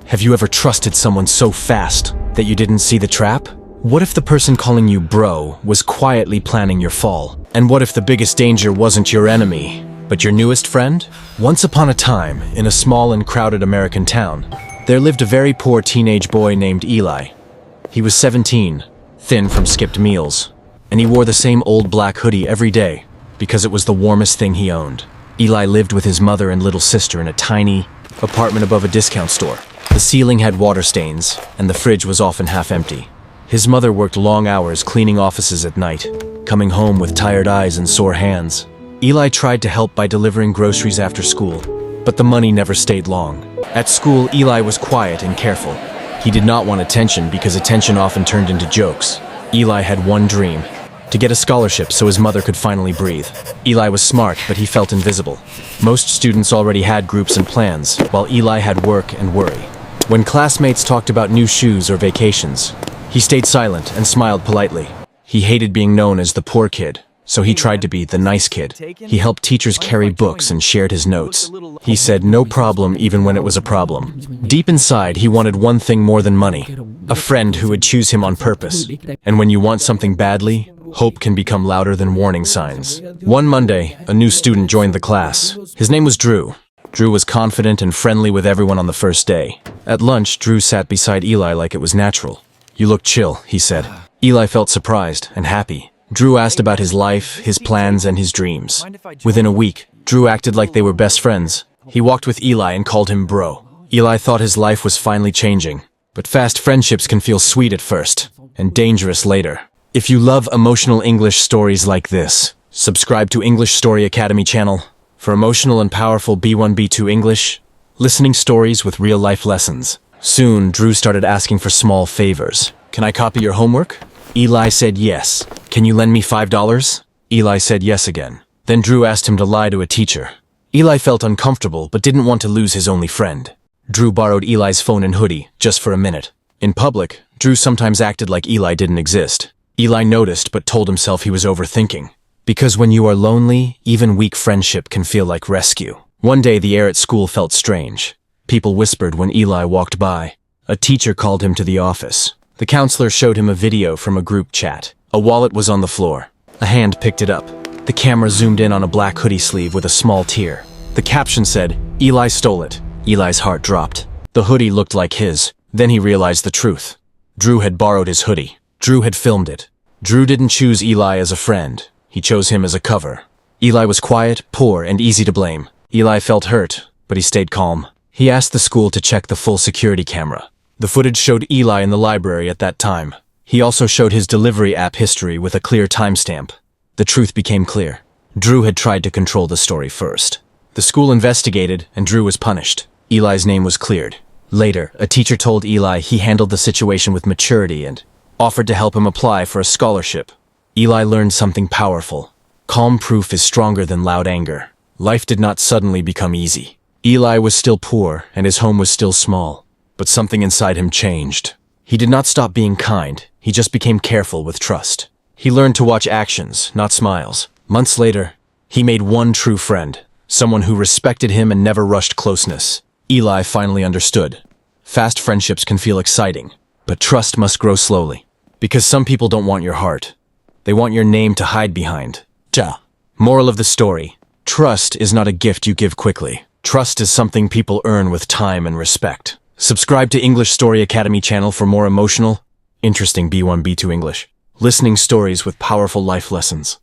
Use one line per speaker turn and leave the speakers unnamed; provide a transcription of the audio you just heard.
Have you ever trusted someone so fast that you didn't see the trap? What if the person calling you bro was quietly planning your fall? And what if the biggest danger wasn't your enemy, but your newest friend? Once upon a time, in a small and crowded American town, there lived a very poor teenage boy named Eli. He was 17, thin from skipped meals, and he wore the same old black hoodie every day because it was the warmest thing he owned. Eli lived with his mother and little sister in a tiny apartment above a discount store. The ceiling had water stains, and the fridge was often half empty. His mother worked long hours cleaning offices at night, coming home with tired eyes and sore hands. Eli tried to help by delivering groceries after school, but the money never stayed long. At school, Eli was quiet and careful. He did not want attention because attention often turned into jokes. Eli had one dream: to get a scholarship so his mother could finally breathe. Eli was smart, but he felt invisible. Most students already had groups and plans, while Eli had work and worry. When classmates talked about new shoes or vacations, he stayed silent and smiled politely. He hated being known as the poor kid, so he tried to be the nice kid. He helped teachers carry books and shared his notes. He said no problem even when it was a problem. Deep inside, he wanted one thing more than money: a friend who would choose him on purpose. And when you want something badly, hope can become louder than warning signs. One Monday, a new student joined the class. His name was Drew. Drew was confident and friendly with everyone on the first day. At lunch, Drew sat beside Eli like it was natural. "You look chill," he said. Eli felt surprised and happy. Drew asked about his life, his plans, and his dreams. Within a week, Drew acted like they were best friends. He walked with Eli and called him bro. Eli thought his life was finally changing. But fast friendships can feel sweet at first, and dangerous later. If you love emotional English stories like this, subscribe to English Story Academy channel for emotional and powerful B1, B2 English, listening stories with real-life lessons. Soon, Drew started asking for small favors. "Can I copy your homework?" Eli said yes. "Can you lend me $5? Eli said yes again. Then Drew asked him to lie to a teacher. Eli felt uncomfortable but didn't want to lose his only friend. Drew borrowed Eli's phone and hoodie, just for a minute. In public, Drew sometimes acted like Eli didn't exist. Eli noticed but told himself he was overthinking. Because when you are lonely, even weak friendship can feel like rescue. One day the air at school felt strange. People whispered when Eli walked by. A teacher called him to the office. The counselor showed him a video from a group chat. A wallet was on the floor. A hand picked it up. The camera zoomed in on a black hoodie sleeve with a small tear. The caption said, "Eli stole it." Eli's heart dropped. The hoodie looked like his. Then he realized the truth. Drew had borrowed his hoodie. Drew had filmed it. Drew didn't choose Eli as a friend. He chose him as a cover. Eli was quiet, poor, and easy to blame. Eli felt hurt, but he stayed calm. He asked the school to check the full security camera. The footage showed Eli in the library at that time. He also showed his delivery app history with a clear timestamp. The truth became clear. Drew had tried to control the story first. The school investigated, and Drew was punished. Eli's name was cleared. Later, a teacher told Eli he handled the situation with maturity and offered to help him apply for a scholarship. Eli learned something powerful. Calm proof is stronger than loud anger. Life did not suddenly become easy. Eli was still poor, and his home was still small. But something inside him changed. He did not stop being kind. He just became careful with trust. He learned to watch actions, not smiles. Months later, he made one true friend, someone who respected him and never rushed closeness. Eli finally understood. Fast friendships can feel exciting, but trust must grow slowly. Because some people don't want your heart. They want your name to hide behind. Moral of the story: trust is not a gift you give quickly. Trust is something people earn with time and respect. Subscribe to English Story Academy channel for more emotional, interesting B1, B2 English, listening stories with powerful life lessons.